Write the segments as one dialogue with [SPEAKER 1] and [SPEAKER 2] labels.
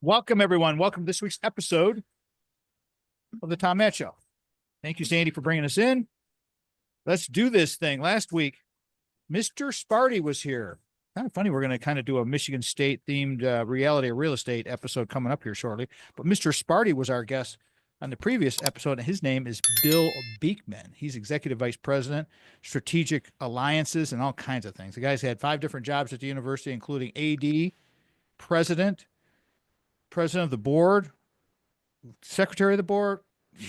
[SPEAKER 1] Welcome, everyone. Welcome to this week's episode of the Tom Matt Show. Thank you, Sandy, for bringing us in. Let's do this thing. Last week, Mr. Sparty was here. Kind of funny. We're going to kind of do a Michigan State themed reality or real estate episode coming up here shortly. But Mr. Sparty was our guest on the previous episode, and his name is Bill Beekman. He's Executive Vice President, Strategic Alliances, and all kinds of things. The guy's had 5 different jobs at the university, including AD, President of the board, secretary of the board,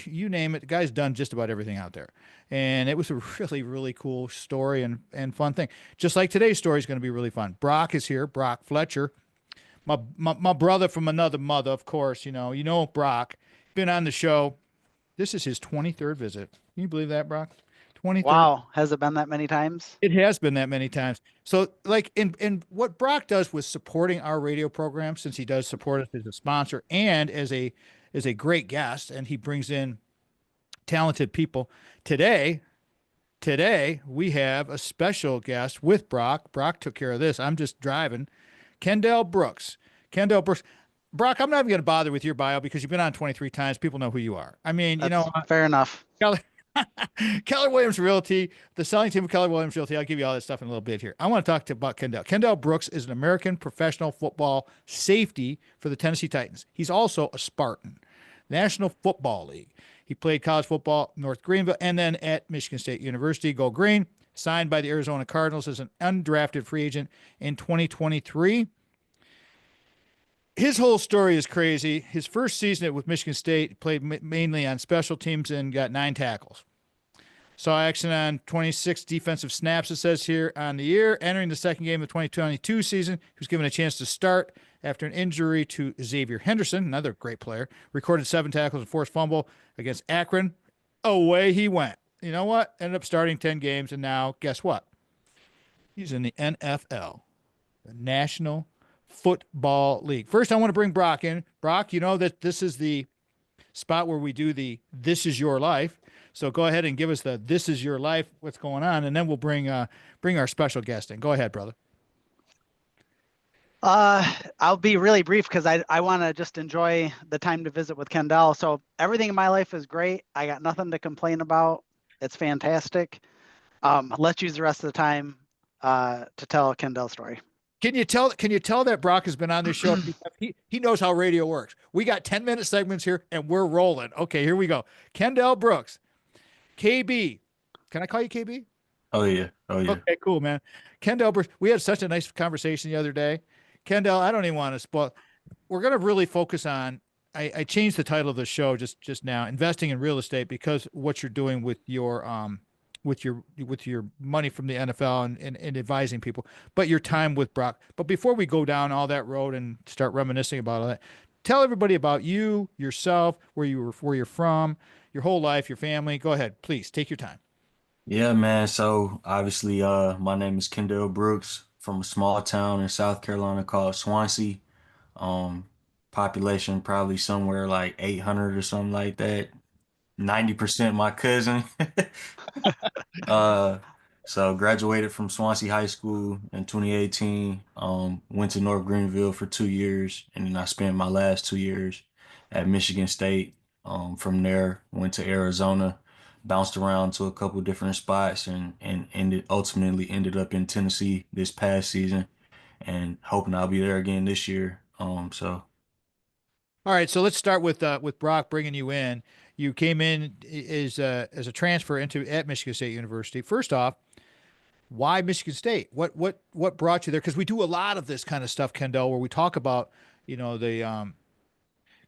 [SPEAKER 1] you name it. The guy's done just about everything out there. And it was a really, really cool story and fun thing. Just like today's story is going to be really fun. Brock is here, Brock Fletcher, my brother from another mother, of course. You know Brock. Been on the show. This is his 23rd visit. Can you believe that, Brock? 23rd.
[SPEAKER 2] Wow. Has it been that many times?
[SPEAKER 1] It has been that many times. So like in what Brock does with supporting our radio program, since he does support us as a sponsor and as a great guest, and he brings in talented people. Today we have a special guest with Brock. Brock took care of this. I'm just driving. Kendell Brooks. Kendell Brooks. Brock, I'm not even going to bother with your bio because you've been on 23 times. People know who you are. I mean,
[SPEAKER 2] Fair enough.
[SPEAKER 1] Keller Williams Realty, the selling team of Keller Williams Realty. I'll give you all that stuff in a little bit here. I want to talk about Kendell. Kendell Brooks is an American professional football safety for the Tennessee Titans. He's also a Spartan, National Football League. He played college football at North Greenville and then at Michigan State University. Go Green. Signed by the Arizona Cardinals as an undrafted free agent in 2023. His whole story is crazy. His first season with Michigan State, he played mainly on special teams and got 9 tackles. Saw action on 26 defensive snaps, it says here, on the year. Entering the second game of the 2022 season, he was given a chance to start after an injury to Xavier Henderson, another great player. Recorded 7 tackles and forced fumble against Akron. Away he went. You know what? Ended up starting 10 games, and now, guess what? He's in the NFL, the National Football League. First, I want to bring Brock in. Brock, you know that this is the spot where we do the This Is Your Life. So go ahead and give us the This Is Your Life, what's going on, and then we'll bring our special guest in. Go ahead, brother.
[SPEAKER 2] I'll be really brief because I want to just enjoy the time to visit with Kendell. So everything in my life is great. I got nothing to complain about. It's fantastic. Let's use the rest of the time to tell Kendell's story.
[SPEAKER 1] Can you tell that Brock has been on this show? He knows how radio works. We got 10-minute segments here and we're rolling. Okay, here we go. Kendell Brooks. KB. Can I call you KB?
[SPEAKER 3] Oh yeah.
[SPEAKER 1] Okay, cool, man. Kendell Brooks. We had such a nice conversation the other day. Kendell, I don't even want to spoil. We're going to really focus on, I changed the title of the show just now, investing in real estate, because what you're doing with your money from the NFL and advising people, but your time with Brock. But before we go down all that road and start reminiscing about all that, tell everybody about you, yourself, where you're from, your whole life, your family. Go ahead, please take your time.
[SPEAKER 3] Yeah, man. So obviously, my name is Kendell Brooks from a small town in South Carolina called Swansea. Um, Population probably somewhere like 800 or something like that. 90% my cousin. Uh, so graduated from Swansea High School in 2018. Went to North Greenville for 2 years, and then I spent my last 2 years at Michigan State. From there, went to Arizona, bounced around to a couple different spots, and ultimately ended up in Tennessee this past season, and hoping I'll be there again this year.
[SPEAKER 1] All right, so let's start with Brock bringing you in. You came in as a transfer at Michigan State University. First off, why Michigan State? What brought you there? Because we do a lot of this kind of stuff, Kendell, where we talk about the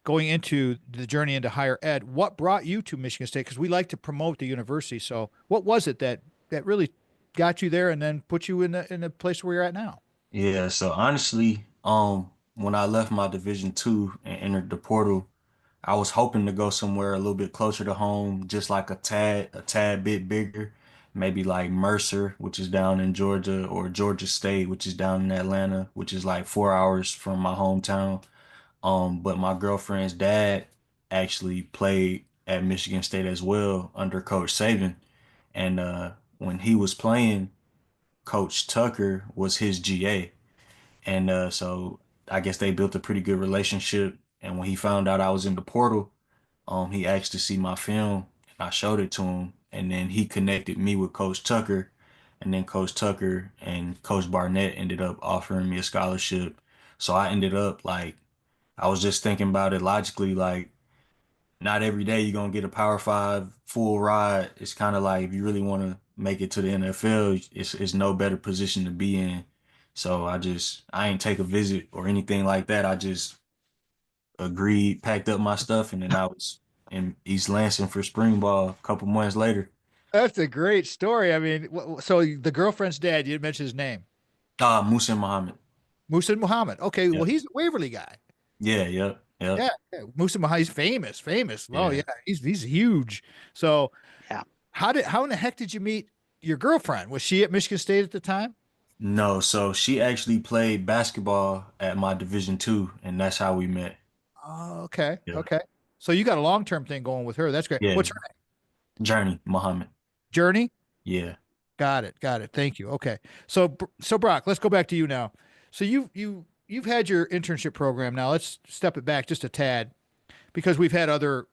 [SPEAKER 1] going into the journey into higher ed. What brought you to Michigan State? Because we like to promote the university. So what was it that really got you there and then put you in the place where you're at now?
[SPEAKER 3] Yeah, so honestly, when I left my Division II and entered the portal, I was hoping to go somewhere a little bit closer to home, just like a tad bit bigger, maybe like Mercer, which is down in Georgia, or Georgia State, which is down in Atlanta, which is like 4 hours from my hometown. But my girlfriend's dad actually played at Michigan State as well under Coach Saban, and when he was playing, Coach Tucker was his GA. And so I guess they built a pretty good relationship. And when he found out I was in the portal, he asked to see my film, and I showed it to him. And then he connected me with Coach Tucker, and then Coach Tucker and Coach Barnett ended up offering me a scholarship. So I ended up like, I was just thinking about it logically, like not every day you're gonna get a Power Five full ride. It's kind of like if you really want to make it to the NFL, it's no better position to be in. So I ain't take a visit or anything like that. I just agreed, packed up my stuff, and then I was in East Lansing for spring ball a couple months later.
[SPEAKER 1] That's a great story. I mean, so the girlfriend's dad, you didn't mention his name.
[SPEAKER 3] Musa Muhammad.
[SPEAKER 1] Musa Muhammad. Okay, well,
[SPEAKER 3] Yep.
[SPEAKER 1] he's a Waverly guy.
[SPEAKER 3] Yeah, yep, yep.
[SPEAKER 1] Yeah, Musa Muhammad, he's famous. Oh
[SPEAKER 3] Yeah.
[SPEAKER 1] yeah, he's huge. So
[SPEAKER 2] Yeah.
[SPEAKER 1] how in the heck did you meet your girlfriend? Was she at Michigan State at the time?
[SPEAKER 3] No, so she actually played basketball at my Division II, and that's how we met.
[SPEAKER 1] Oh, okay,
[SPEAKER 3] Yeah.
[SPEAKER 1] okay. So you got a long-term thing going with her. That's great.
[SPEAKER 3] Yeah.
[SPEAKER 1] What's her
[SPEAKER 3] Journey Muhammad.
[SPEAKER 1] journey?
[SPEAKER 3] Yeah.
[SPEAKER 1] Got it. Thank you. Okay. So Brock, let's go back to you now. So you've had your internship program now. Let's step it back just a tad because we've had other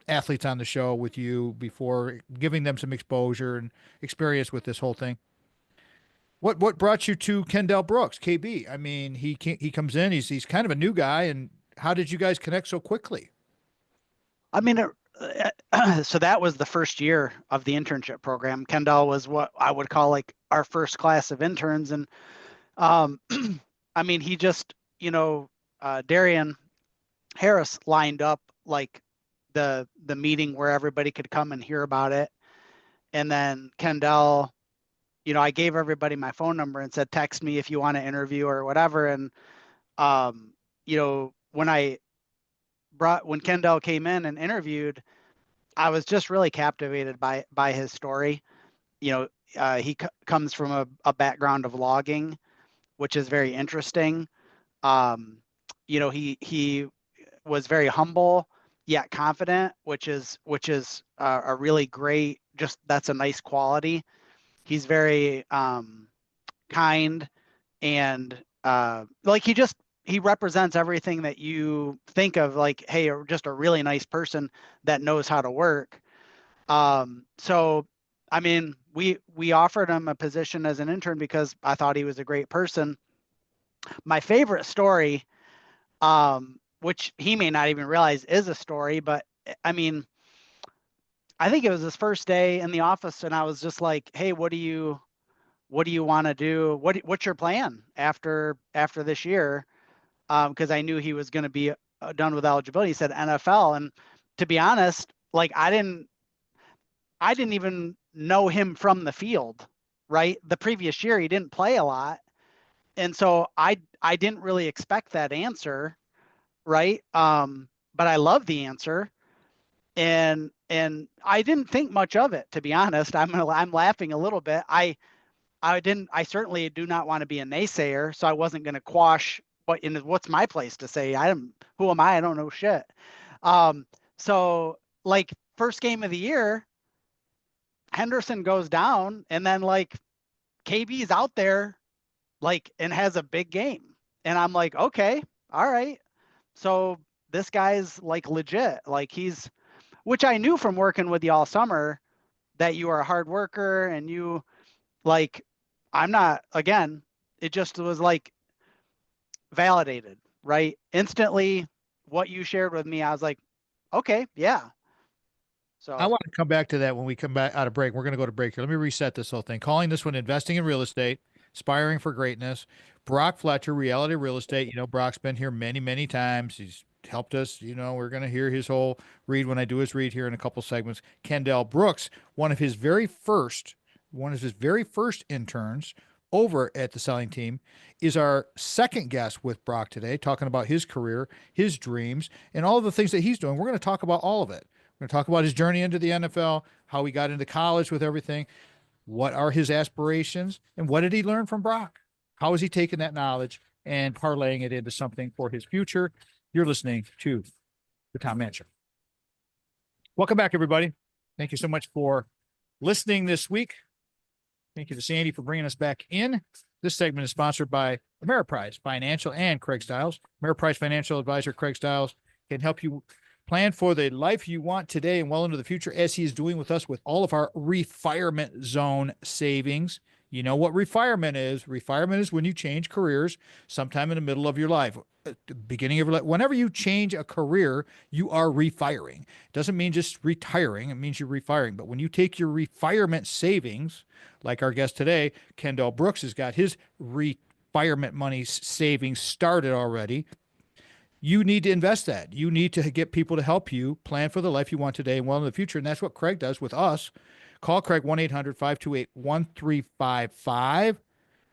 [SPEAKER 1] athletes on the show with you before, giving them some exposure and experience with this whole thing. What brought you to Kendell Brooks, KB? I mean, he comes in, he's kind of a new guy, and how did you guys connect so quickly?
[SPEAKER 2] I mean, so that was the first year of the internship program. Kendall was what I would call like our first class of interns. And I mean, he just, Darian Harris lined up like the meeting where everybody could come and hear about it. And then Kendall, I gave everybody my phone number and said, text me if you want to interview or whatever. And, when Kendall came in and interviewed, I was just really captivated by his story. He comes from a background of logging, which is very interesting. He was very humble yet confident, which is a really great. That's a nice quality. He's very kind, and he represents everything that you think of, like, hey, just a really nice person that knows how to work. So, I mean, we offered him a position as an intern because I thought he was a great person. My favorite story, which he may not even realize is a story, but I mean, I think it was his first day in the office, and I was just like, hey, what do you want to do? What's your plan after this year? Because I knew he was going to be done with eligibility. He said NFL, and to be honest, like I didn't even know him from the field, right? The previous year he didn't play a lot, and so I didn't really expect that answer, right? But I love the answer, and I didn't think much of it, to be honest. I'm laughing a little bit. I certainly do not want to be a naysayer, so I wasn't going to quash what's my place to say? Who am I? I don't know shit. So like first game of the year, Henderson goes down, and then like KB's out there like and has a big game. And I'm like, okay, all right. So this guy's like legit. Like which I knew from working with you all summer that you are a hard worker, and you like, I'm not, again, it just was like validated, right? Instantly what you shared with me, I was like, okay, yeah. So
[SPEAKER 1] I want to come back to that when we come back out of break. We're going to go to break here. Let me reset this whole thing. Calling this one Investing in Real Estate, Aspiring for Greatness. Brock Fletcher, Reality Real Estate. Brock's been here many, many times. He's helped us. We're going to hear his whole read when I do his read here in a couple segments. Kendell Brooks, one of his very first interns over at the selling team, is our second guest with Brock today, talking about his career, his dreams, and all of the things that he's doing. We're going to talk about all of it. We're going to talk about his journey into the NFL, how he got into college with everything, what are his aspirations, and what did he learn from Brock? How is he taking that knowledge and parlaying it into something for his future? You're listening to The Tom Mann Show. Welcome back, everybody. Thank you so much for listening this week. Thank you to Sandy for bringing us back in. This segment is sponsored by Ameriprise Financial and Craig Stiles. Ameriprise Financial Advisor Craig Stiles can help you plan for the life you want today and well into the future, as he is doing with us with all of our retirement zone savings. You know what retirement is? Retirement is when you change careers sometime in the middle of your life, at the beginning of your life. Whenever you change a career, you are refiring. It doesn't mean just retiring. It means you're refiring. But when you take your retirement savings, like our guest today, Kendell Brooks has got his retirement money savings started already. You need to invest that. You need to get people to help you plan for the life you want today and well in the future. And that's what Craig does with us. Call Craig 1-800-528-1355.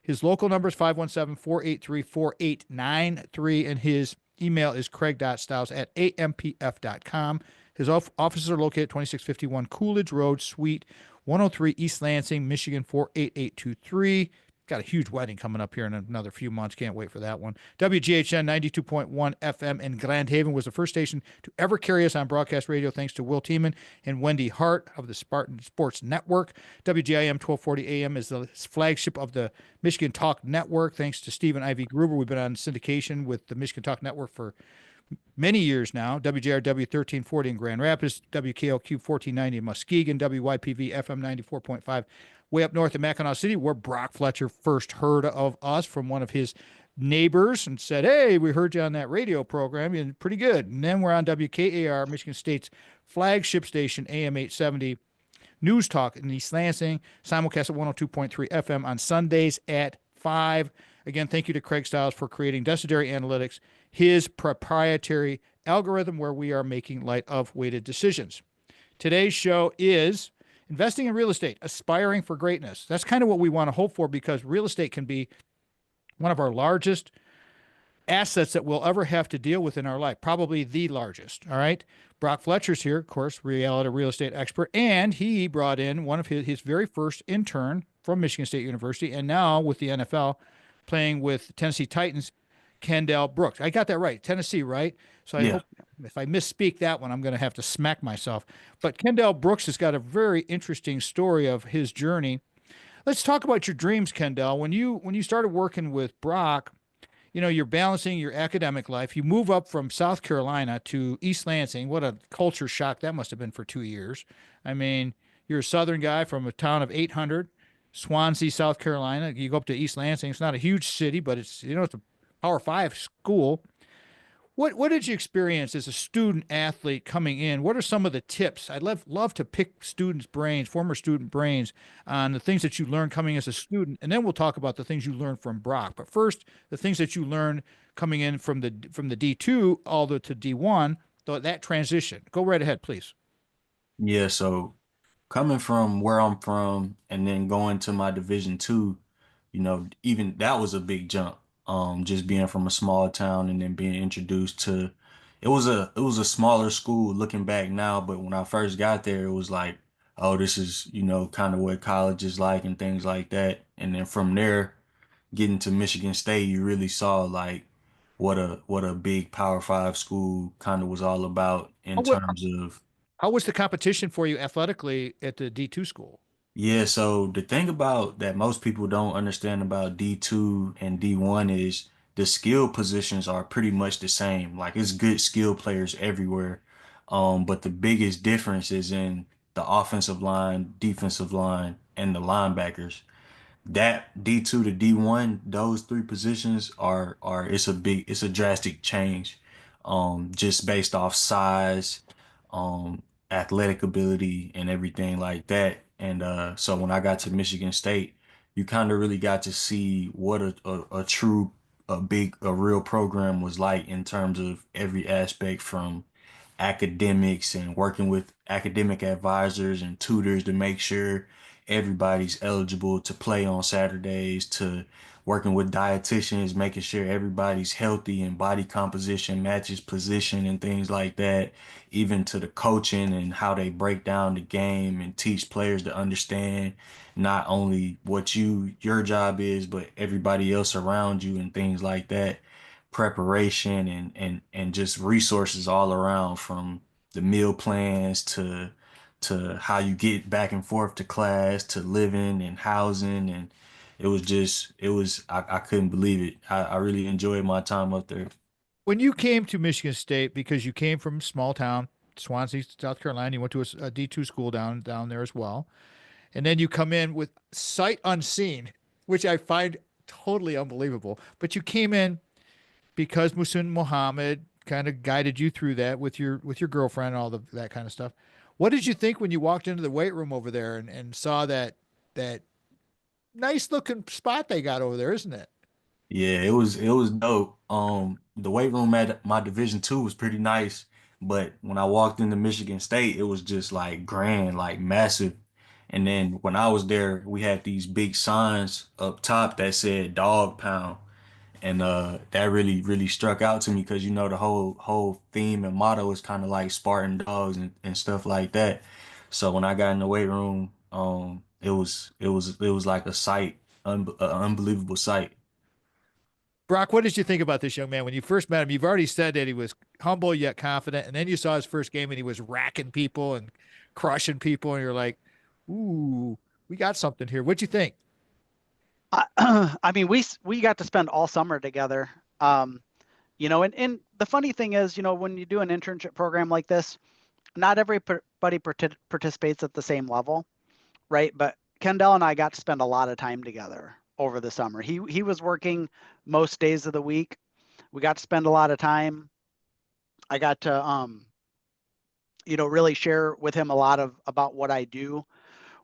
[SPEAKER 1] His local number is 517-483-4893. And his email is craig.stiles@ampf.com. His offices are located at 2651 Coolidge Road, Suite 103, East Lansing, Michigan 48823. Got a huge wedding coming up here in another few months. Can't wait for that one. WGHN 92.1 FM in Grand Haven was the first station to ever carry us on broadcast radio, thanks to Will Tiemann and Wendy Hart of the Spartan Sports Network. WGIM 1240 AM is the flagship of the Michigan Talk Network, thanks to Stephen Ivy Gruber. We've been on syndication with the Michigan Talk Network for many years now. WJRW 1340 in Grand Rapids, WKLQ 1490 in Muskegon, WYPV FM 94.5 way up north in Mackinac City, where Brock Fletcher first heard of us from one of his neighbors and said, "Hey, we heard you on that radio program. You're pretty good." And then we're on WKAR, Michigan State's flagship station, AM 870 News Talk in East Lansing, simulcast at 102.3 FM on Sundays at 5. Again, thank you to Craig Stiles for creating Decideri Analytics, his proprietary algorithm where we are making light of weighted decisions. Today's show is investing in real estate, aspiring for greatness. That's kind of what we want to hope for, because real estate can be one of our largest assets that we'll ever have to deal with in our life, probably the largest. All right. Brock Fletcher's here, of course, reality real estate expert, and he brought in one of his very first intern from Michigan State University, and now with the NFL, playing with Tennessee Titans, Kendell Brooks. I got that right. Tennessee, right? So I hope if I misspeak that one, I'm going to have to smack myself. But Kendell Brooks has got a very interesting story of his journey. Let's talk about your dreams, Kendell. When you started working with Brock, you know, you're balancing your academic life. You move up from South Carolina to East Lansing. What a culture shock that must have been for 2 years. I mean, you're a Southern guy from a town of 800, Swansea, South Carolina. You go up to East Lansing. It's not a huge city, but it's a Power 5 school. What did you experience as a student athlete coming in? What are some of the tips? I'd love to pick students' brains, former student brains, on the things that you learned coming as a student, and then we'll talk about the things you learned from Brock. But first, the things that you learned coming in from the D2 all the way to D1, that transition. Go right ahead, please.
[SPEAKER 3] Yeah, so coming from where I'm from and then going to my Division 2, even that was a big jump. Just being from a small town and then being introduced to it was a smaller school looking back now, but when I first got there, it was like, oh, this is, kind of what college is like and things like that. And then from there, getting to Michigan State, you really saw like what a big Power 5 school kind of was all about in terms of.
[SPEAKER 1] How was the competition for you athletically at the D2 school?
[SPEAKER 3] Yeah, so the thing about that most people don't understand about D2 and D1 is the skill positions are pretty much the same. Like it's good skill players everywhere. But the biggest difference is in the offensive line, defensive line, and the linebackers. That D2 to D1, those three positions are it's a drastic change. Just based off size, athletic ability and everything like that. And so when I got to Michigan State, you kind of really got to see what a true, a real program was like in terms of every aspect, from academics and working with academic advisors and tutors to make sure everybody's eligible to play on Saturdays, to working with dietitians, making sure everybody's healthy and body composition matches position and things like that, even to the coaching and how they break down the game and teach players to understand not only what your job is, but everybody else around you and things like that. Preparation and just resources all around, from the meal plans to how you get back and forth to class, to living and housing and I couldn't believe it. I really enjoyed my time up there.
[SPEAKER 1] When you came to Michigan State, because you came from small town, Swansea, South Carolina, you went to a D2 school down there as well. And then you come in with sight unseen, which I find totally unbelievable. But you came in because Musin Muhammad kind of guided you through that with your girlfriend and all that kind of stuff. What did you think when you walked into the weight room over there and saw that nice looking spot they got over there, isn't it?
[SPEAKER 3] Yeah, it was dope. The weight room at my Division 2 was pretty nice, but when I walked into Michigan State, it was just like grand, like massive. And then when I was there, we had these big signs up top that said dog pound. And that really struck out to me because the whole theme and motto is kind of like Spartan dogs and stuff like that. So when I got in the weight room, it was like a sight, an unbelievable sight.
[SPEAKER 1] Brock, what did you think about this young man when you first met him? You've already said that he was humble yet confident, and then you saw his first game and he was racking people and crushing people, and you're like, "Ooh, we got something here." What'd you think?
[SPEAKER 2] I mean, we got to spend all summer together. And the funny thing is, when you do an internship program like this, not everybody participates at the same level, right? But Kendall and I got to spend a lot of time together over the summer. He was working most days of the week. We got to spend a lot of time. I got to really share with him a lot about what I do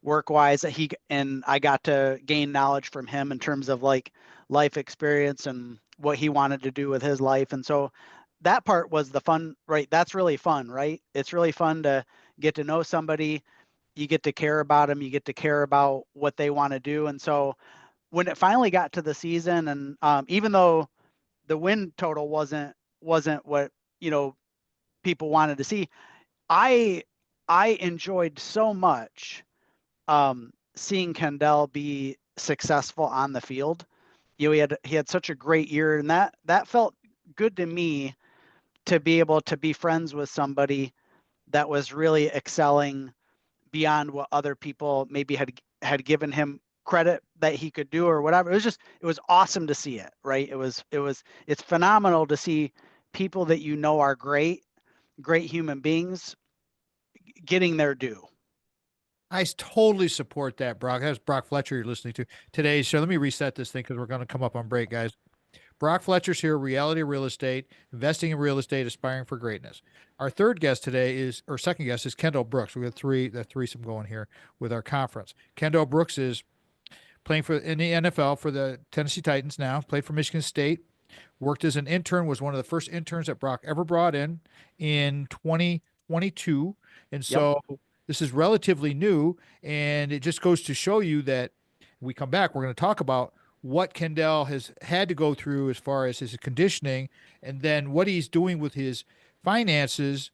[SPEAKER 2] work wise. I got to gain knowledge from him in terms of like life experience and what he wanted to do with his life. And so that part was the fun, right? That's really fun, right? It's really fun to get to know somebody. You get to care about them. You get to care about what they want to do. And so when it finally got to the season, and even though the win total wasn't what people wanted to see, I enjoyed so much seeing Kendall be successful on the field. He had such a great year, and that felt good to me, to be able to be friends with somebody that was really excelling beyond what other people maybe had given him credit that he could do or whatever. It was awesome to see it, right? It's phenomenal to see people that are great human beings getting their due.
[SPEAKER 1] I totally support that, Brock. That's Brock Fletcher you're listening to today. So let me reset this thing because we're going to come up on break, guys. Brock Fletcher's here, Reality Real Estate, investing in real estate, aspiring for greatness. Our third guest today second guest is Kendell Brooks. We have the threesome going here with our conference. Kendell Brooks is playing in the NFL for the Tennessee Titans now, played for Michigan State, worked as an intern, was one of the first interns that Brock ever brought in 2022. And so this is relatively new, and it just goes to show you that when we come back, we're going to talk about what Kendell has had to go through as far as his conditioning, and then what he's doing with his finances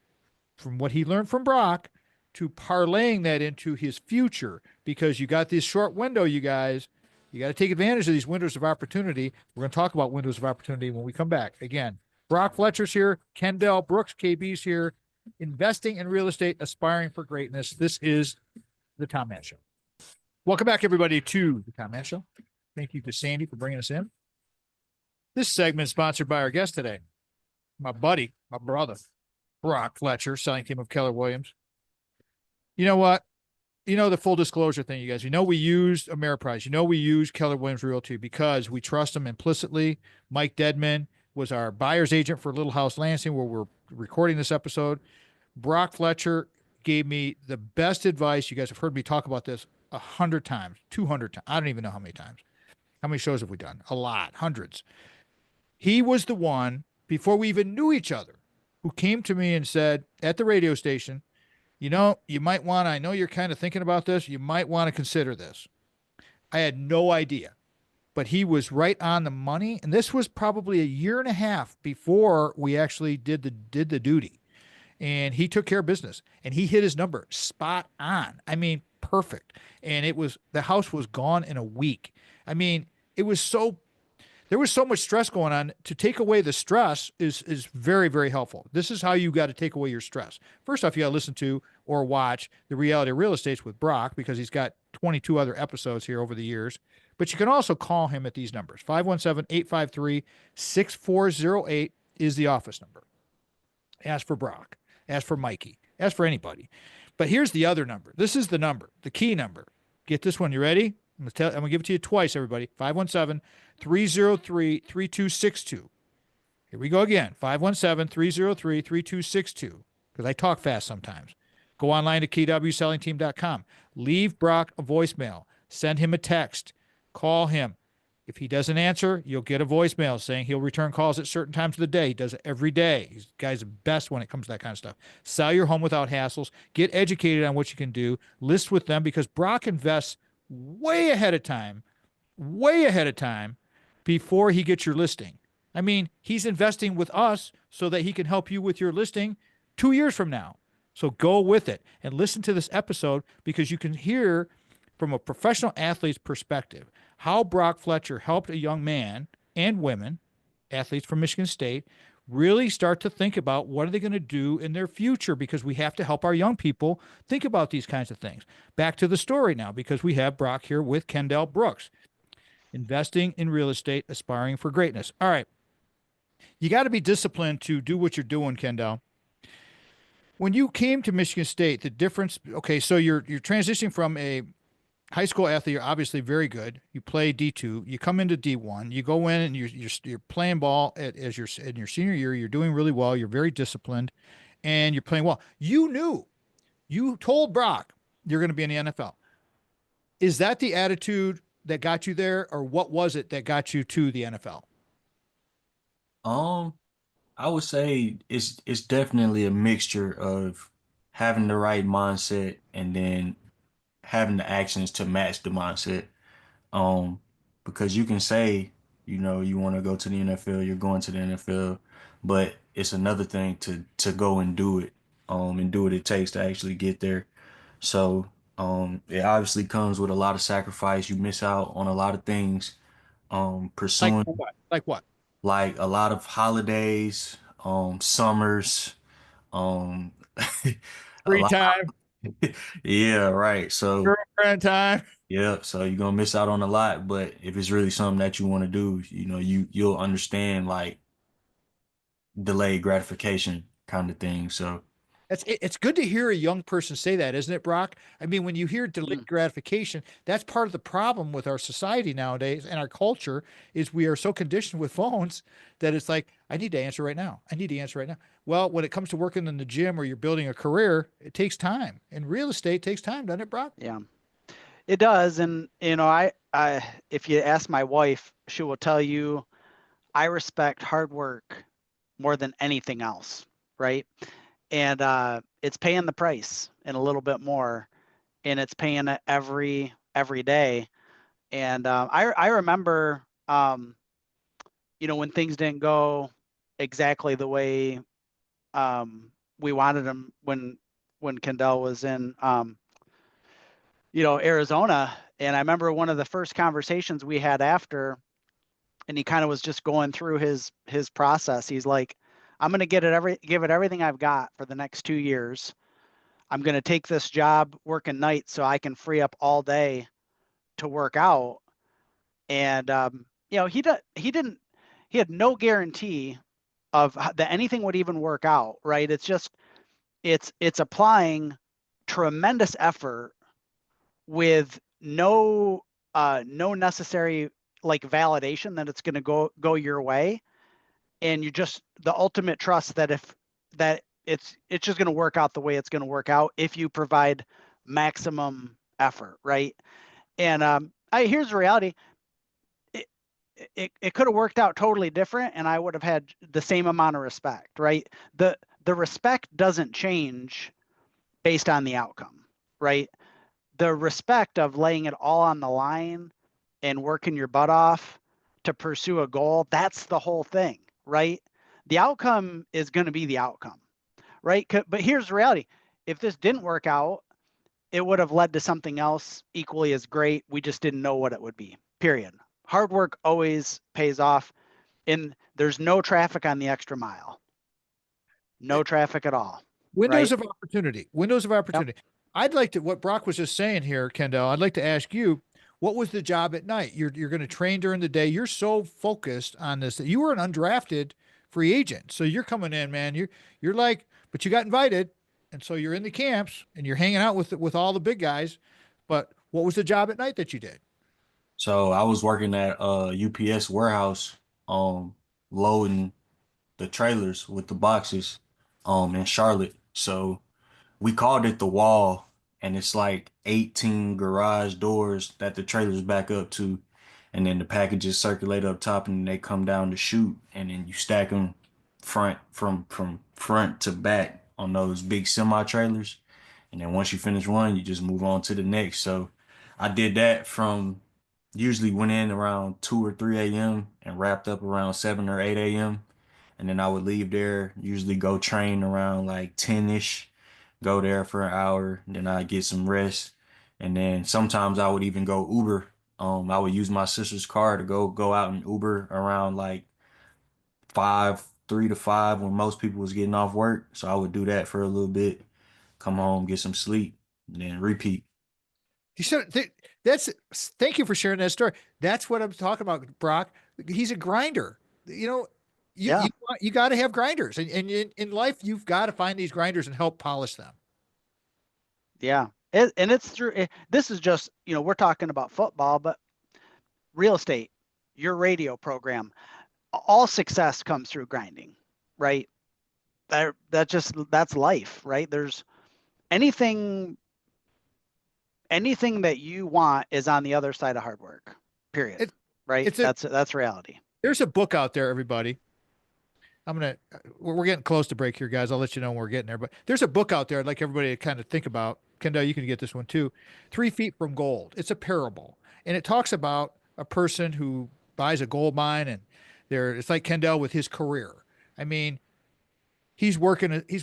[SPEAKER 1] from what he learned from Brock to parlaying that into his future, because you got this short window, you guys. You got to take advantage of these windows of opportunity. We're going to talk about windows of opportunity when we come back. Again, Brock Fletcher's here, Kendell Brooks, KB's here, investing in real estate, aspiring for greatness. This is the Tom Mann Show. Welcome back, everybody, to the Tom Mann Show. Thank you to Sandy for bringing us in. This segment is sponsored by our guest today, my buddy, my brother, Brock Fletcher, selling team of Keller Williams. You know what? The full disclosure thing, you guys. We used Ameriprise. We used Keller Williams Realty because we trust them implicitly. Mike Dedman was our buyer's agent for Little House Lansing, where we're recording this episode. Brock Fletcher gave me the best advice. You guys have heard me talk about this 100 times, 200 times. I don't even know how many times. How many shows have we done? A lot, hundreds. He was the one, before we even knew each other, who came to me and said at the radio station, you might want to, I know you're kind of thinking about this, you might want to consider this. I had no idea, but he was right on the money. And this was probably a year and a half before we actually did the duty. And he took care of business, and he hit his number spot on. I mean, perfect. And the house was gone in a week. I mean, there was so much stress going on. To take away the stress is very, very helpful. This is how you got to take away your stress. First off, you got to listen to or watch the Reality of Real Estate with Brock, because he's got 22 other episodes here over the years. But you can also call him at these numbers. 517-853-6408 is the office number. Ask for Brock. Ask for Mikey. Ask for anybody. But here's the other number. This is the number, the key number. Get this one. You ready? I'm going to give it to you twice, everybody. 517-303-3262. Here we go again. 517-303-3262. Because I talk fast sometimes. Go online to kwsellingteam.com. Leave Brock a voicemail. Send him a text. Call him. If he doesn't answer, you'll get a voicemail saying he'll return calls at certain times of the day. He does it every day. He's the guy's the best when it comes to that kind of stuff. Sell your home without hassles. Get educated on what you can do. List with them because Brock invests way ahead of time before he gets your listing. I mean, he's investing with us so that he can help you with your listing 2 years from now. So go with it and listen to this episode because you can hear from a professional athlete's perspective how Brock Fletcher helped a young man and women, athletes from Michigan State, really start to think about what are they going to do in their future because we have to help our young people think about these kinds of things. Back to the story now because we have Brock here with Kendell Brooks, investing in real estate, aspiring for greatness. All right. You got to be disciplined to do what you're doing, Kendell. When you came to Michigan State, the difference, okay, so you're transitioning from a high school athlete, you're obviously very good. You play D2, you come into D1, you go in and you're playing ball as you're in your senior year, you're doing really well, you're very disciplined, and you're playing well. You told Brock you're going to be in the NFL. Is that the attitude that got you there, or what was it that got you to the NFL?
[SPEAKER 3] I would say it's definitely a mixture of having the right mindset and then having the actions to match the mindset. Because you can say, you want to go to the NFL, you're going to the NFL, but it's another thing to go and do it, and do what it takes to actually get there. So, it obviously comes with a lot of sacrifice. You miss out on a lot of things, pursuing
[SPEAKER 1] Like what?
[SPEAKER 3] like a lot of holidays, summers, um, a
[SPEAKER 1] Free
[SPEAKER 3] lot.
[SPEAKER 1] time,
[SPEAKER 3] Yeah, right. So,
[SPEAKER 1] girlfriend time.
[SPEAKER 3] yeah, so you're gonna miss out on a lot, but if it's really something that you want to do, you'll understand like delayed gratification kind of thing. So,
[SPEAKER 1] It's good to hear a young person say that, isn't it, Brock? I mean, when you hear delayed gratification, that's part of the problem with our society nowadays and our culture is we are so conditioned with phones that it's like, I need to answer right now. I need to answer right now. Well, when it comes to working in the gym or you're building a career, it takes time. And real estate takes time, doesn't it, Brock?
[SPEAKER 2] Yeah, it does. And, if you ask my wife, she will tell you, I respect hard work more than anything else. Right. And it's paying the price and a little bit more, and it's paying it every day. And I remember, when things didn't go exactly the way we wanted them when Kendell was in, Arizona. And I remember one of the first conversations we had after, and he kind of was just going through his process. He's like, I'm going to give it everything I've got for the next 2 years. I'm going to take this job working nights so I can free up all day to work out. And, he had no guarantee of that anything would even work out. Right. It's just, it's applying tremendous effort with no necessary like validation that it's going to go your way. And you just the ultimate trust that it's just going to work out the way it's going to work out if you provide maximum effort, right? And here's the reality: it could have worked out totally different, and I would have had the same amount of respect, right? The respect doesn't change based on the outcome, right? The respect of laying it all on the line and working your butt off to pursue a goal, that's the whole thing. Right? The outcome is going to be the outcome, right? But here's the reality. If this didn't work out, it would have led to something else equally as great. We just didn't know what it would be, period. Hard work always pays off, and there's no traffic on the extra mile. No traffic at all.
[SPEAKER 1] Windows
[SPEAKER 2] right?
[SPEAKER 1] of opportunity. Windows of opportunity. Yep. I'd like to, what Brock was just saying here, Kendell, I'd like to ask you, what was the job at night? You're going to train during the day. You're so focused on this that you were an undrafted free agent. So you're coming in, man. You're like, but you got invited, and so you're in the camps and you're hanging out with all the big guys. But what was the job at night that you did?
[SPEAKER 3] So I was working at a UPS warehouse, loading the trailers with the boxes, in Charlotte. So we called it the wall, and it's like 18 garage doors that the trailers back up to, and then the packages circulate up top, and then they come down to chute, and then you stack them from front to back on those big semi trailers, and then once you finish one, you just move on to the next. So I did that from usually went in around 2 or 3 a.m. and wrapped up around 7 or 8 a.m. And then I would leave there, usually go train around like 10-ish, go there for an hour, then I'd get some rest. And then sometimes I would even go Uber. I would use my sister's car to go out and Uber around like 3 to 5 when most people was getting off work. So I would do that for a little bit, come home, get some sleep, and then repeat.
[SPEAKER 1] You said that's thank you for sharing that story. That's what I'm talking about, Brock. He's a grinder. You know,
[SPEAKER 2] Yeah.
[SPEAKER 1] you got to have grinders, and in life you've got to find these grinders and help polish them.
[SPEAKER 2] Yeah. And it's through, this is just, we're talking about football, but real estate, your radio program, all success comes through grinding, right? That's life, right? There's anything anything that you want is on the other side of hard work, period. Right? That's reality.
[SPEAKER 1] There's a book out there, everybody. We're getting close to break here, guys. I'll let you know when we're getting there, but there's a book out there I'd like everybody to kind of think about. Kendell, you can get this one too. 3 Feet from Gold. It's a parable, and it talks about a person who buys a gold mine, and it's like Kendell with his career. I mean, he's working at it,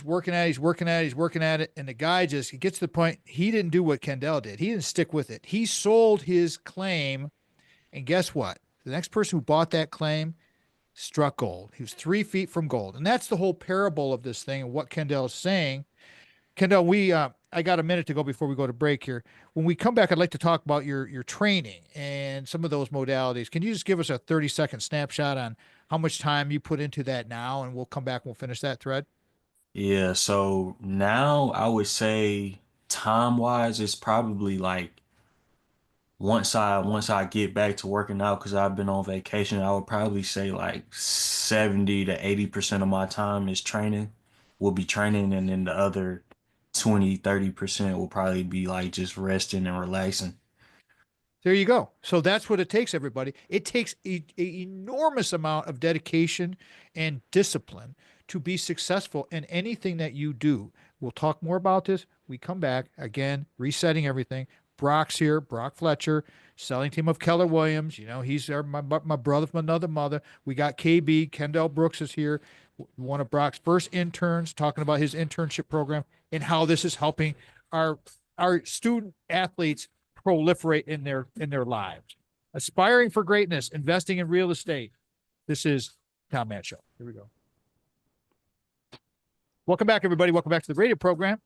[SPEAKER 1] and the guy he gets to the point, he didn't do what Kendell did. He didn't stick with it. He sold his claim, and guess what? The next person who bought that claim struck gold. He was 3 feet from gold. And that's the whole parable of this thing and what Kendell is saying. Kendell, I got a minute to go before we go to break here. When we come back, I'd like to talk about your training and some of those modalities. Can you just give us a 30-second snapshot on how much time you put into that now? And we'll come back and we'll finish that thread.
[SPEAKER 3] Yeah, so now I would say time wise, it's probably like once I get back to working out because I've been on vacation, I would probably say like 70 to 80% of my time is training, will be training, and then the other 20-30% will probably be like just resting and relaxing.
[SPEAKER 1] There you go. So that's what it takes, everybody. It takes an enormous amount of dedication and discipline to be successful in anything that you do. We'll talk more about this. We come back again, resetting everything. Brock's here, Brock Fletcher, selling team of Keller Williams. He's there, my brother from another mother. We got KB, Kendell Brooks is here, one of Brock's first interns, talking about his internship program and how this is helping our student athletes proliferate in their lives. Aspiring for greatness, investing in real estate. This is Tom Matt Show. Here we go. Welcome back, everybody. Welcome back to the radio program.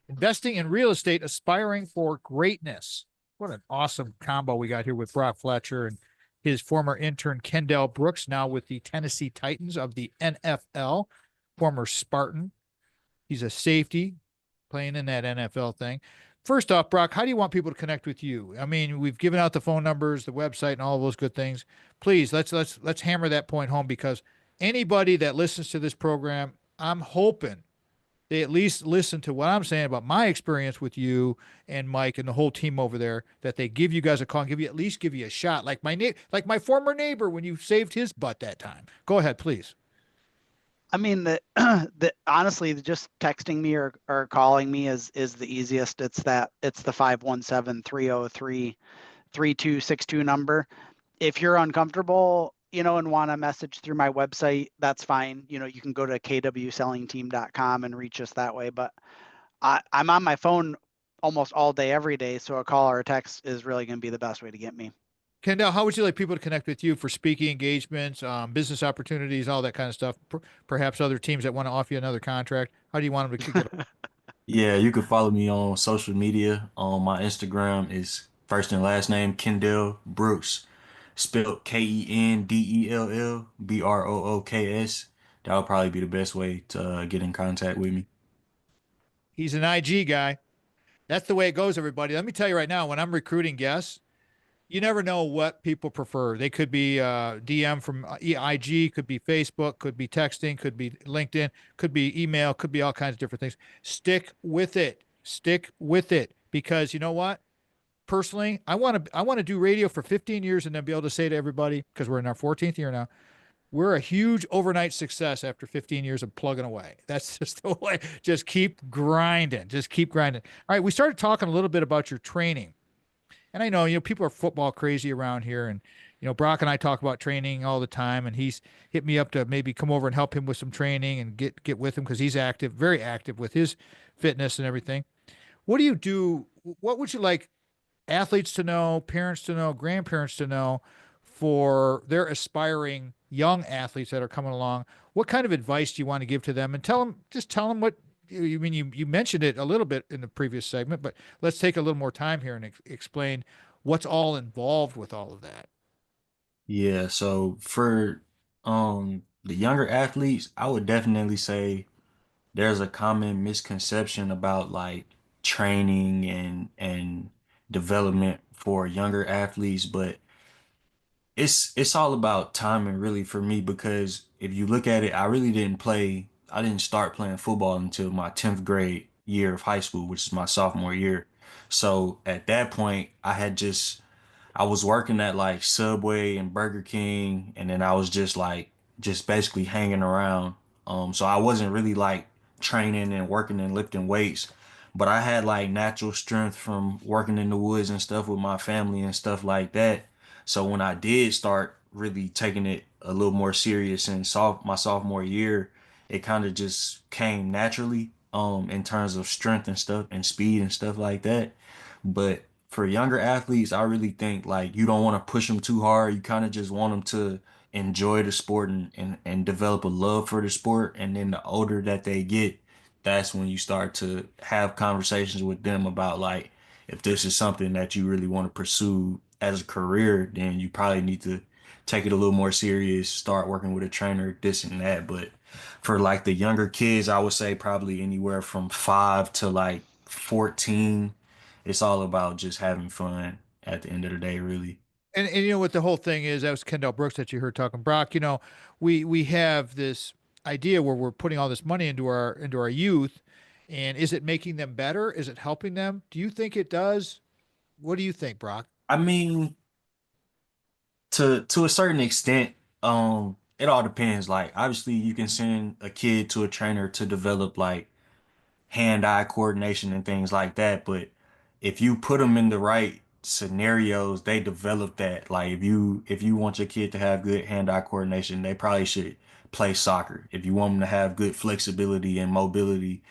[SPEAKER 1] Investing in real estate, aspiring for greatness. What an awesome combo we got here with Brock Fletcher and his former intern, Kendell Brooks, now with the Tennessee Titans of the NFL, former Spartan. He's a safety playing in that NFL thing. First off, Brock, how do you want people to connect with you? I mean, we've given out the phone numbers, the website, and all those good things. Please, let's hammer that point home, because anybody that listens to this program, I'm hoping they at least listen to what I'm saying about my experience with you and Mike and the whole team over there, that they give you guys a call and give you a shot, like my former neighbor when you saved his butt that time. Go ahead, please.
[SPEAKER 2] I mean, honestly, just texting me or calling me is the easiest. It's the 517-303-3262 number. If you're uncomfortable, and want to message through my website, that's fine. You can go to kwsellingteam.com and reach us that way. But I'm on my phone almost all day, every day. So a call or a text is really going to be the best way to get me.
[SPEAKER 1] Kendell, how would you like people to connect with you for speaking engagements, business opportunities, all that kind of stuff? Perhaps other teams that want to offer you another contract. How do you want them to kick it off?
[SPEAKER 3] Yeah, you can follow me on social media. My Instagram is first and last name, Kendell Brooks, spelled KendellBrooks. That would probably be the best way to get in contact with me.
[SPEAKER 1] He's an IG guy. That's the way it goes, everybody. Let me tell you right now, when I'm recruiting guests, you never know what people prefer. They could be DM from IG, could be Facebook, could be texting, could be LinkedIn, could be email, could be all kinds of different things. Stick with it. Stick with it, because you know what? Personally, I want to do radio for 15 years and then be able to say to everybody, because we're in our 14th year now, we're a huge overnight success after 15 years of plugging away. That's just the way. Just keep grinding. Just keep grinding. All right, we started talking a little bit about your training. And I know, people are football crazy around here. And, Brock and I talk about training all the time. And he's hit me up to maybe come over and help him with some training and get with him, because he's active, very active with his fitness and everything. What do you do? What would you like athletes to know, parents to know, grandparents to know for their aspiring young athletes that are coming along? What kind of advice do you want to give to them? And just tell them what you mean. You mentioned it a little bit in the previous segment, but let's take a little more time here and explain what's all involved with all of that.
[SPEAKER 3] Yeah, so for the younger athletes, I would definitely say there's a common misconception about like training and development for younger athletes, but it's all about timing really for me, because if you look at it, I didn't start playing football until my 10th grade year of high school, which is my sophomore year. So at that point, I was working at like Subway and Burger King, and then I was just basically hanging around. So I wasn't really like training and working and lifting weights, but I had like natural strength from working in the woods and stuff with my family and stuff like that. So when I did start really taking it a little more serious in my sophomore year, it kind of just came naturally, in terms of strength and stuff and speed and stuff like that. But for younger athletes, I really think like you don't want to push them too hard. You kind of just want them to enjoy the sport and develop a love for the sport. And then the older that they get, that's when you start to have conversations with them about like, if this is something that you really want to pursue as a career, then you probably need to take it a little more serious, start working with a trainer, this and that. But for like the younger kids, I would say probably anywhere from 5 to like 14. It's all about just having fun at the end of the day, really.
[SPEAKER 1] And what the whole thing is, that was Kendell Brooks that you heard talking. Brock, we have this idea where we're putting all this money into our youth, and is it making them better? Is it helping them? Do you think it does? What do you think, Brock?
[SPEAKER 3] I mean, to a certain extent, it all depends. Like obviously you can send a kid to a trainer to develop like hand-eye coordination and things like that. But if you put them in the right scenarios, they develop that. Like if you want your kid to have good hand-eye coordination, they probably should play soccer. If you want them to have good flexibility and mobility,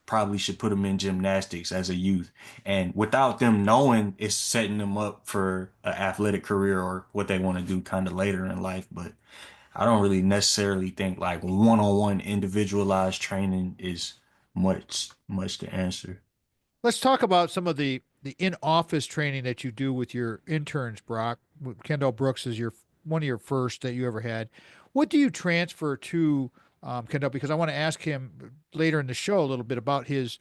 [SPEAKER 3] probably should put them in gymnastics as a youth. And without them knowing, it's setting them up for an athletic career or what they want to do kind of later in life. But I don't really necessarily think like one-on-one individualized training is much to answer.
[SPEAKER 1] Let's talk about some of the in-office training that you do with your interns, Brock. Kendell Brooks is one of your first that you ever had. What do you transfer to Kendell? Because I want to ask him later in the show a little bit about his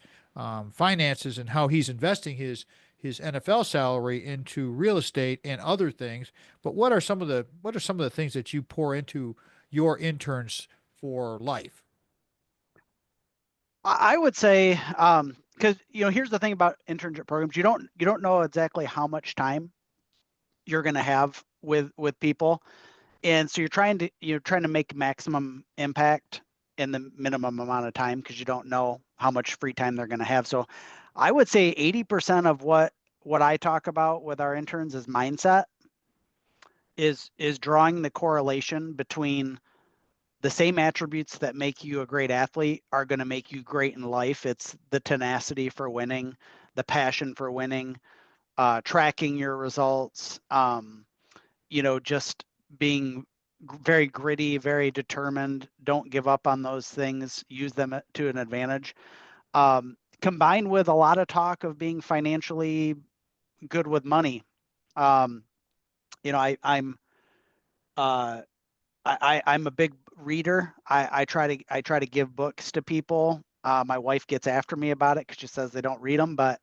[SPEAKER 1] finances and how he's investing his NFL salary into real estate and other things. But what are some of the things that you pour into your interns for life?
[SPEAKER 2] I would say, because here's the thing about internship programs: you don't know exactly how much time you're going to have with people, and so you're trying to make maximum impact in the minimum amount of time, because you don't know how much free time they're going to have. So I would say 80% of what I talk about with our interns is mindset, is drawing the correlation between the same attributes that make you a great athlete are going to make you great in life. It's the tenacity for winning, the passion for winning, tracking your results, just being very gritty, very determined. Don't give up on those things. Use them to an advantage. Combined with a lot of talk of being financially good with money. You know, I'm I'm a big reader. I try to give books to people. My wife gets after me about it because she says they don't read them, but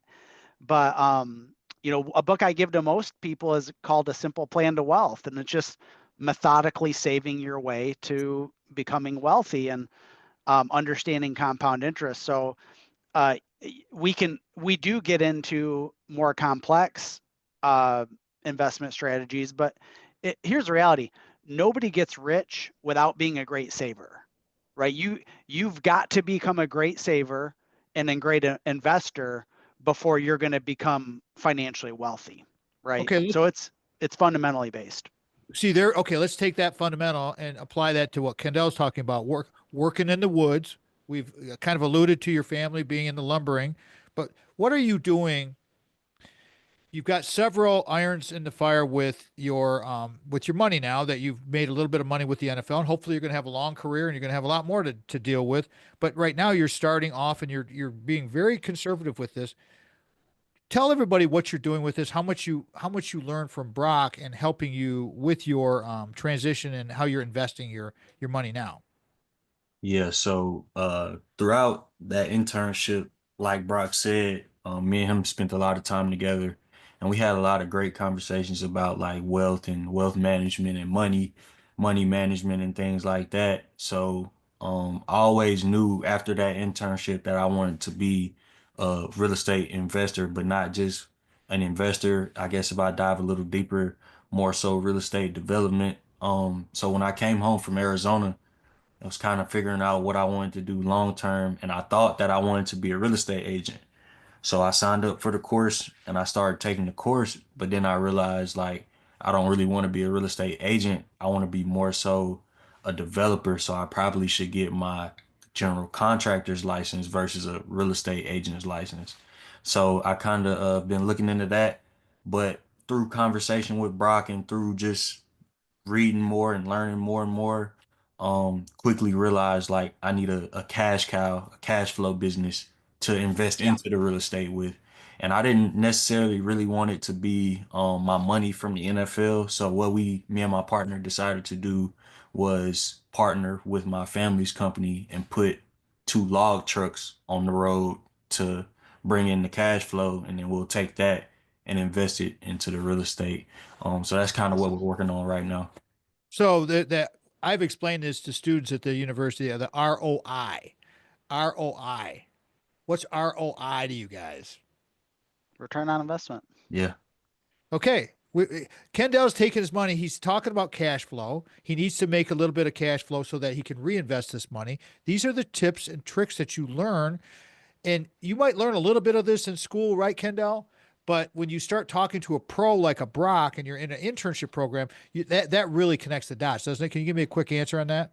[SPEAKER 2] you know, a book I give to most people is called A Simple Plan to Wealth, and it's just methodically saving your way to becoming wealthy and understanding compound interest. So uh, we do get into more complex uh, investment strategies, but here's the reality: nobody gets rich without being a great saver, right? You've got to become a great saver and a great investor before you're going to become financially wealthy, right?
[SPEAKER 1] Okay,
[SPEAKER 2] So it's fundamentally based.
[SPEAKER 1] see there. Okay, let's take that fundamental and apply that to what Kendall's talking about. Working in the woods. We've kind of alluded to your family being in the lumbering, but what are you doing? You've got several irons in the fire with your money now that you've made a little bit of money with the NFL, and hopefully you're going to have a long career and you're going to have a lot more to deal with. But right now you're starting off and you're being very conservative with this. Tell everybody what you're doing with this, how much you learned from Brock and helping you with your transition and how you're investing your money now.
[SPEAKER 3] Yeah, so throughout that internship, like Brock said, me and him spent a lot of time together, and we had a lot of great conversations about like wealth and wealth management and money management and things like that. So I always knew after that internship that I wanted to be a real estate investor, but not just an investor. I guess if I dive a little deeper, more so real estate development. So when I came home from Arizona, I was kind of figuring out what I wanted to do long term, and I thought that I wanted to be a real estate agent. So I signed up for the course and I started taking the course, but then I realized like I don't really want to be a real estate agent. I want to be more so a developer. So I probably should get my general contractor's license versus a real estate agent's license. So I kind of been looking into that, but through conversation with Brock and through just reading more and learning more and more, quickly realized like I need a cash cow, a cash flow business to invest
[SPEAKER 2] Yeah.
[SPEAKER 3] into the real estate with. And I didn't necessarily really want it to be my money from the NFL. So what me and my partner decided to do was partner with my family's company and put two log trucks on the road to bring in the cash flow, and then we'll take that and invest it into the real estate. So that's kind of what we're
[SPEAKER 2] Awesome.
[SPEAKER 3] working on right now.
[SPEAKER 1] So that I've explained this to students at the university, the ROI. ROI. What's ROI to you guys?
[SPEAKER 2] Return on investment.
[SPEAKER 3] Yeah.
[SPEAKER 1] Okay. Kendall's taking his money. He's talking about cash flow. He needs to make a little bit of cash flow so that he can reinvest this money. These are the tips and tricks that you learn. And you might learn a little bit of this in school, right, Kendall? But when you start talking to a pro like a Brock and you're in an internship program, that really connects the dots, doesn't it? Can you give me a quick answer on that?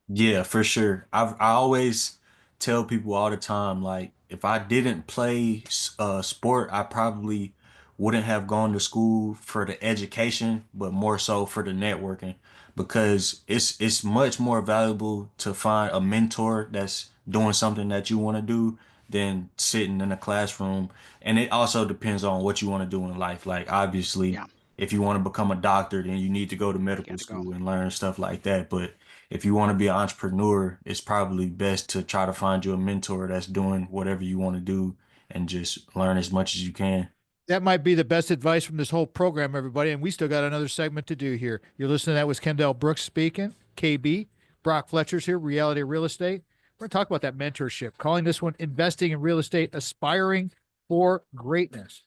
[SPEAKER 3] Yeah, for sure. I always tell people all the time, like if I didn't play sport, I probably wouldn't have gone to school for the education, but more so for the networking, because it's much more valuable to find a mentor that's doing something that you want to do than sitting in a classroom. And it also depends on what you want to do in life. Like obviously,
[SPEAKER 2] Yeah.
[SPEAKER 3] if you want to become a doctor, then you need to go to
[SPEAKER 2] You
[SPEAKER 3] medical
[SPEAKER 2] got to go.
[SPEAKER 3] school and learn stuff like that. But if you want to be an entrepreneur, it's probably best to try to find you a mentor that's doing whatever you want to do and just learn as much as you can.
[SPEAKER 1] That might be the best advice from this whole program, everybody. And we still got another segment to do here. You're listening to that was Kendell Brooks speaking, KB. Brock Fletcher's here, Reality Real Estate. We're going to talk about that mentorship, calling this one Investing in Real Estate, Aspiring for Greatness.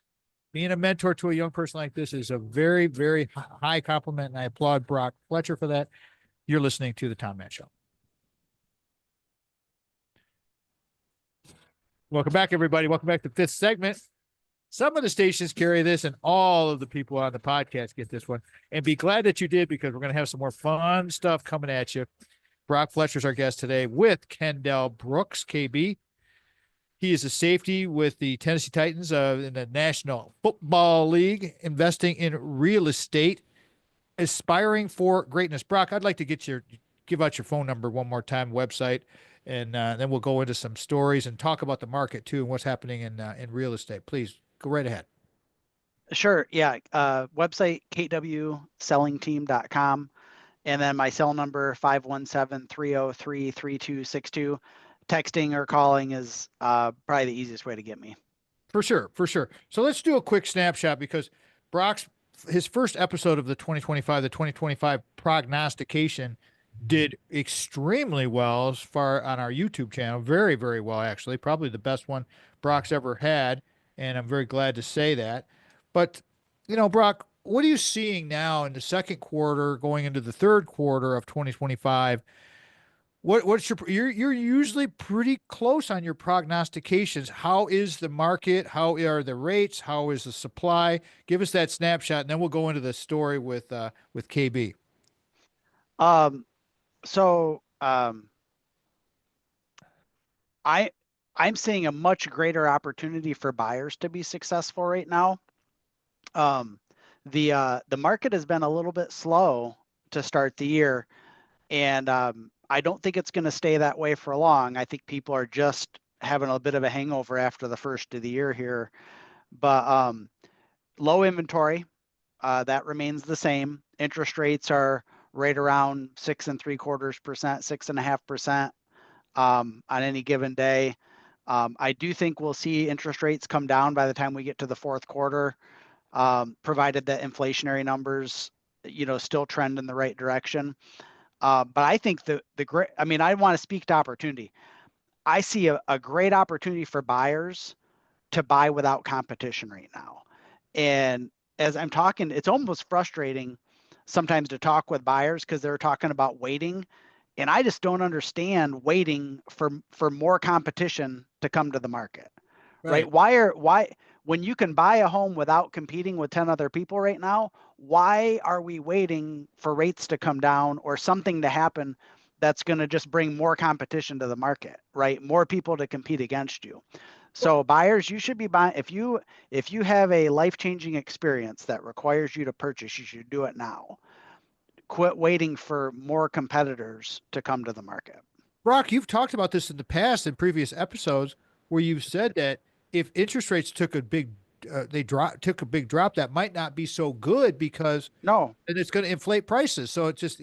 [SPEAKER 1] Being a mentor to a young person like this is a very, very high compliment, and I applaud Brock Fletcher for that. You're listening to The Tom Matt Show. Welcome back, everybody. Welcome back to the fifth segment. Some of the stations carry this, and all of the people on the podcast get this one. And be glad that you did, because we're going to have some more fun stuff coming at you. Brock Fletcher's our guest today with Kendell Brooks, KB. He is a safety with the Tennessee Titans in the National Football League, investing in real estate, aspiring for greatness. Brock, I'd like to give out your phone number one more time, website, and then we'll go into some stories and talk about the market too and what's happening in real estate. Please go right ahead.
[SPEAKER 2] Sure. Yeah. Website kwsellingteam.com. And then my cell number 517-303-3262. Texting or calling is probably the easiest way to get me.
[SPEAKER 1] For sure, for sure. So let's do a quick snapshot because Brock's his first episode of the 2025 prognostication did extremely well as far on our YouTube channel. Very, very well, actually. Probably the best one Brock's ever had. And I'm very glad to say that. But, Brock, what are you seeing now in the second quarter going into the third quarter of 2025? What's you're usually pretty close on your prognostications. How is the market? How are the rates? How is the supply? Give us that snapshot, and then we'll go into the story with KB.
[SPEAKER 2] So I'm seeing a much greater opportunity for buyers to be successful right now. The market has been a little bit slow to start the year, and I don't think it's going to stay that way for long. I think people are just having a bit of a hangover after the first of the year here, but low inventory, that remains the same. Interest rates are right around 6.75%, 6.5% on any given day. I do think we'll see interest rates come down by the time we get to the fourth quarter, provided that inflationary numbers, still trend in the right direction. But I think I want to speak to opportunity. I see a great opportunity for buyers to buy without competition right now. And as I'm talking, it's almost frustrating sometimes to talk with buyers because they're talking about waiting. And I just don't understand waiting for more competition to come to the market, right? Why, when you can buy a home without competing with 10 other people right now, why are we waiting for rates to come down or something to happen that's going to just bring more competition to the market, right? More people to compete against you. So buyers, you should be buying. If you have a life-changing experience that requires you to purchase, you should do it now. Quit waiting for more competitors to come to the market.
[SPEAKER 1] Brock, you've talked about this in the past in previous episodes where you've said that if interest rates took a big drop, that might not be so good because
[SPEAKER 2] and
[SPEAKER 1] it's going to inflate prices. So it's just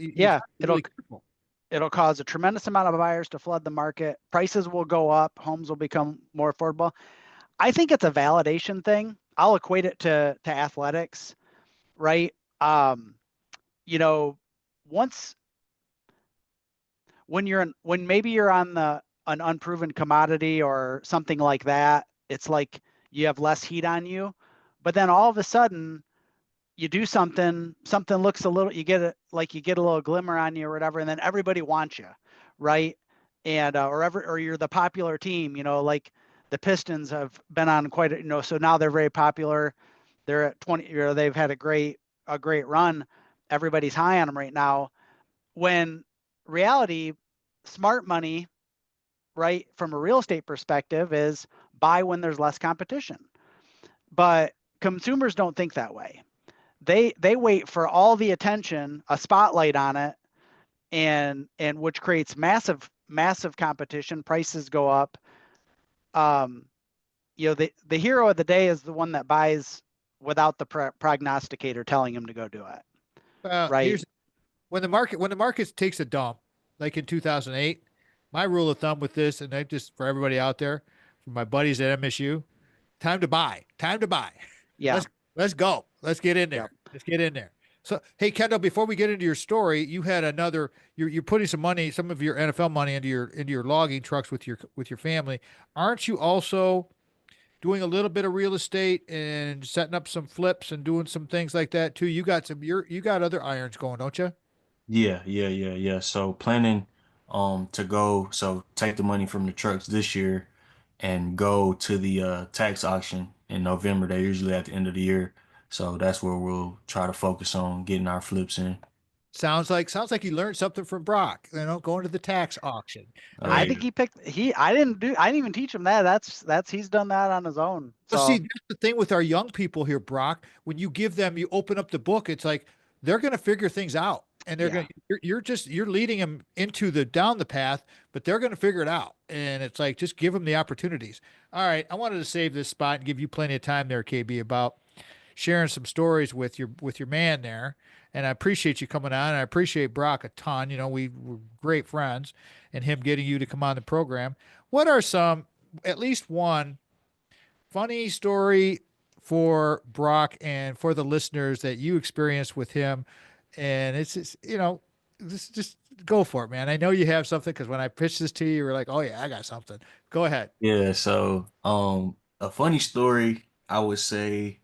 [SPEAKER 2] it'll cause a tremendous amount of buyers to flood the market. Prices will go up. Homes will become more affordable. I think it's a validation thing. I'll equate it to athletics, right? Once when maybe you're on an unproven commodity or something like that, it's like you have less heat on you, but then all of a sudden you do something looks a little, you get a little glimmer on you or whatever, and then everybody wants you, right? And or you're the popular team, like the Pistons have been on quite a, so now they're very popular. They're at 20, they've had a great run. Everybody's high on them right now. When reality, smart money, right, from a real estate perspective, is buy when there's less competition. But consumers don't think that way. They wait for all the attention, a spotlight on it, and which creates massive competition. Prices go up. The hero of the day is the one that buys without the prognosticator telling him to go do it. Right.
[SPEAKER 1] When the market takes a dump, like in 2008, my rule of thumb with this, and I just for everybody out there, for my buddies at MSU, time to buy.
[SPEAKER 2] Yeah.
[SPEAKER 1] Let's go. Let's get in there.
[SPEAKER 2] Yep.
[SPEAKER 1] Let's get in there. So, hey, Kendall, before we get into your story, you had you're putting some of your NFL money into your logging trucks with your family. Aren't you also doing a little bit of real estate and setting up some flips and doing some things like that too? You got other irons going, don't you?
[SPEAKER 3] Yeah. So planning to go, so take the money from the trucks this year and go to the tax auction in November. They're usually at the end of the year. So that's where we'll try to focus on getting our flips in.
[SPEAKER 1] Sounds like you learned something from Brock, going to the tax auction.
[SPEAKER 2] I think I didn't even teach him that. That's he's done that on his own. So
[SPEAKER 1] well, see, that's the thing with our young people here, Brock. When you open up the book, it's like they're going to figure things out, and you're leading them down the path, but they're going to figure it out. And it's like, just give them the opportunities. All right. I wanted to save this spot and give you plenty of time there, KB, about sharing some stories with your man there. And I appreciate you coming on. And I appreciate Brock a ton. You know, we were great friends, and him getting you to come on the program. What are some, at least one funny story for Brock and for the listeners that you experienced with him? And it's just, just go for it, man. I know you have something because when I pitched this to you, you were like, "Oh yeah, I got something." Go ahead.
[SPEAKER 3] Yeah, so a funny story I would say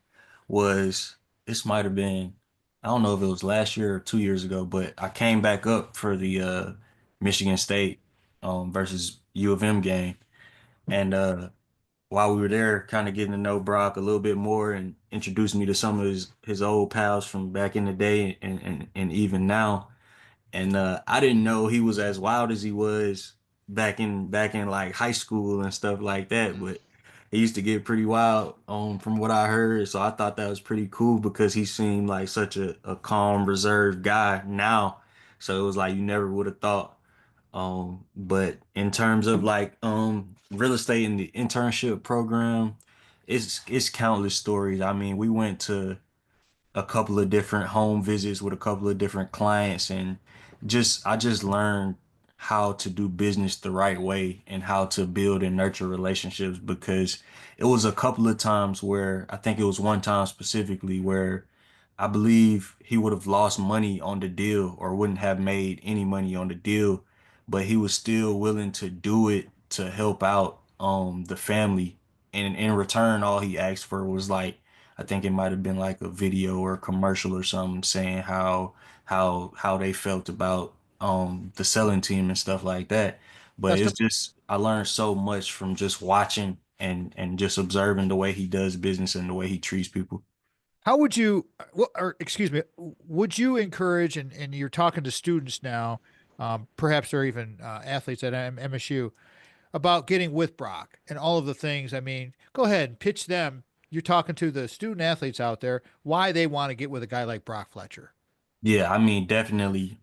[SPEAKER 3] was this might have been, I don't know if it was last year or 2 years ago, but I came back up for the Michigan State versus U of M game. And while we were there, kind of getting to know Brock a little bit more and introduced me to some of his old pals from back in the day and even now. And I didn't know he was as wild as he was back in like high school and stuff like that. But he used to get pretty wild, from what I heard. So I thought that was pretty cool because he seemed like such a calm, reserved guy now. So it was like you never would have thought. But in terms of like real estate and the internship program, it's countless stories. I mean, we went to a couple of different home visits with a couple of different clients, and just I just learned how to do business the right way and how to build and nurture relationships, because it was a couple of times where I think it was one time specifically where I believe he would have lost money on the deal or wouldn't have made any money on the deal, but he was still willing to do it to help out the family. And in return, all he asked for was like, I think it might have been like a video or a commercial or something saying how they felt about the selling team and stuff like that. But
[SPEAKER 1] That's
[SPEAKER 3] it's just I learned so much from just watching and just observing the way he does business and the way he treats people.
[SPEAKER 1] How would you, or excuse me, would you encourage, and you're talking to students now, perhaps they're even athletes at MSU, about getting with Brock and all of the things? I mean, go ahead and pitch them. You're talking to the student athletes out there, why they want to get with a guy like Brock Fletcher.
[SPEAKER 3] Yeah, I mean, definitely.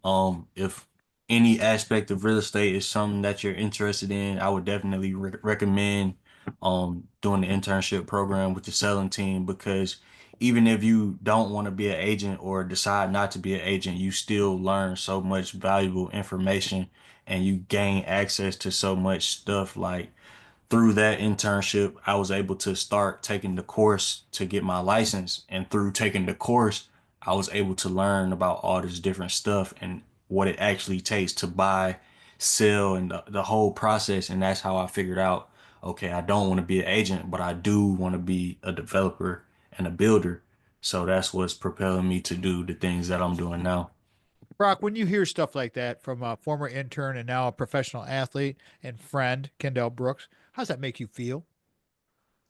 [SPEAKER 3] If any aspect of real estate is something that you're interested in, I would definitely recommend doing the internship program with the selling team, because even if you don't want to be an agent or decide not to be an agent, you still learn so much valuable information and you gain access to so much stuff. Like through that internship, I was able to start taking the course to get my license. And through taking the course, I was able to learn about all this different stuff and what it actually takes to buy, sell, and the whole process. And that's how I figured out, okay, I don't want to be an agent, but I do want to be a developer and a builder. So that's what's propelling me to do the things that I'm doing now.
[SPEAKER 1] Brock, when you hear stuff like that from a former intern and now a professional athlete and friend, Kendell Brooks, how's that make you feel?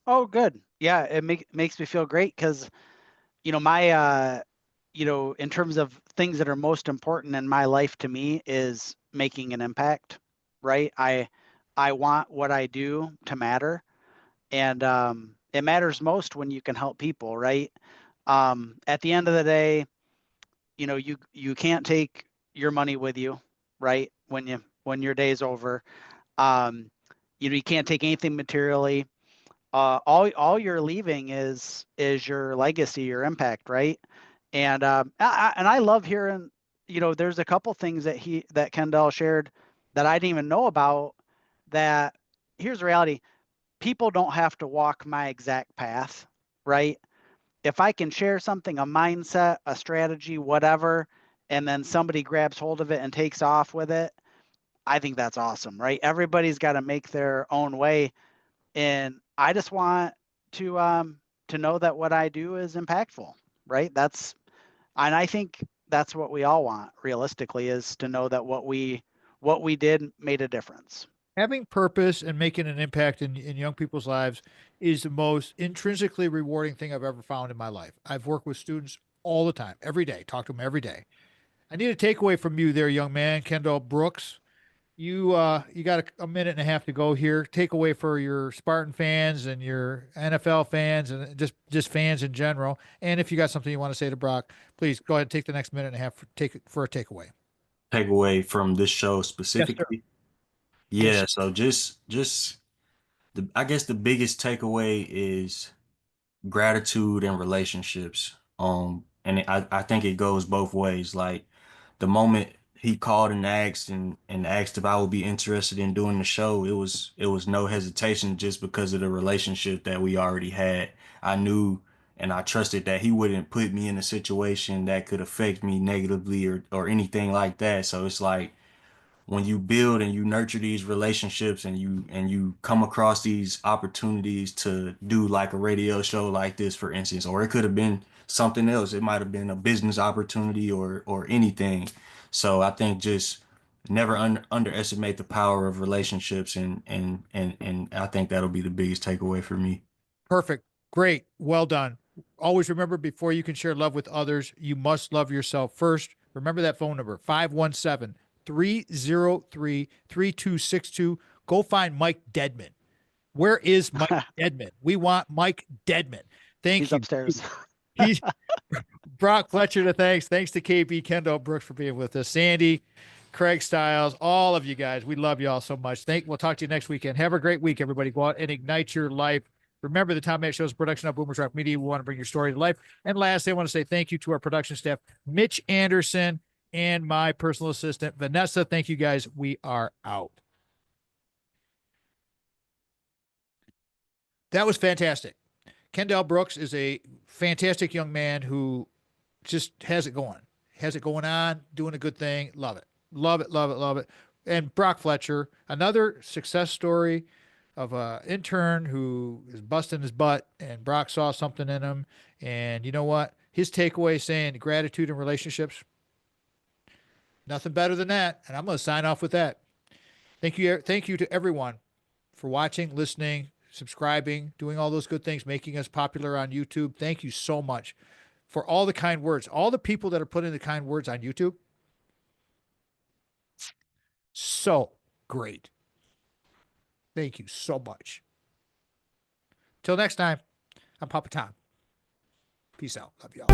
[SPEAKER 2] Oh, good. Yeah, it makes me feel great because my in terms of things that are most important in my life to me is making an impact, right? I want what I do to matter, and it matters most when you can help people, right? At the end of the day, you can't take your money with you, right? When your day's over, um, you can't take anything materially. All you're leaving is your legacy, your impact, right? And I love hearing, there's a couple things that Kendall shared that I didn't even know about. That here's the reality: people don't have to walk my exact path, right? If I can share something, a mindset, a strategy, whatever, and then somebody grabs hold of it and takes off with it, I think that's awesome, right? Everybody's got to make their own way, and I just want to know that what I do is impactful, right? And I think that's what we all want realistically, is to know that what we did made a difference.
[SPEAKER 1] Having purpose and making an impact in young people's lives is the most intrinsically rewarding thing I've ever found in my life. I've worked with students all the time, every day, talk to them every day. I need a takeaway from you there, young man, Kendall Brooks. You got a minute and a half to go here. Takeaway for your Spartan fans and your NFL fans and just fans in general. And if you got something you want to say to Brock, please go ahead and take the next minute and a half for a takeaway.
[SPEAKER 3] Take away from this show
[SPEAKER 1] Yes, sir.
[SPEAKER 3] specifically.
[SPEAKER 1] Yes,
[SPEAKER 3] Yeah,
[SPEAKER 1] sir.
[SPEAKER 3] so just I guess the biggest takeaway is gratitude and relationships. I think it goes both ways. Like the moment he called and asked if I would be interested in doing the show, it was no hesitation just because of the relationship that we already had. I knew and I trusted that he wouldn't put me in a situation that could affect me negatively or anything like that. So it's like when you build and you nurture these relationships and you come across these opportunities to do like a radio show like this, for instance, or it could have been something else. It might have been a business opportunity or anything. So I think just never underestimate the power of relationships and I think that'll be the biggest takeaway for me.
[SPEAKER 1] Perfect. Great. Well done. Always remember, before you can share love with others, you must love yourself first. Remember that phone number, 517-303-3262. Go find Mike Deadman. Where is Mike Deadman? We want Mike Deadman. Thank
[SPEAKER 2] He's
[SPEAKER 1] you.
[SPEAKER 2] upstairs.
[SPEAKER 1] He's Brock Fletcher to thanks. Thanks to KB, Kendell Brooks for being with us. Sandy, Craig Stiles, all of you guys. We love you all so much. We'll talk to you next weekend. Have a great week, everybody. Go out and ignite your life. Remember, the Tom Matt Show is a production of Boomers Rock Media. We want to bring your story to life. And lastly, I want to say thank you to our production staff, Mitch Anderson, and my personal assistant, Vanessa. Thank you, guys. We are out. That was fantastic. Kendell Brooks is a fantastic young man who just has it going. Has it going on, doing a good thing. Love it. Love it, love it, love it. And Brock Fletcher, another success story of an intern who is busting his butt, and Brock saw something in him. And you know what? His takeaway saying gratitude and relationships, nothing better than that. And I'm going to sign off with that. Thank you to everyone for watching, listening, subscribing, doing all those good things, making us popular on YouTube. Thank you so much for all the kind words. All the people that are putting the kind words on YouTube. So great. Thank you so much. Till next time, I'm Papa Tom. Peace out. Love y'all.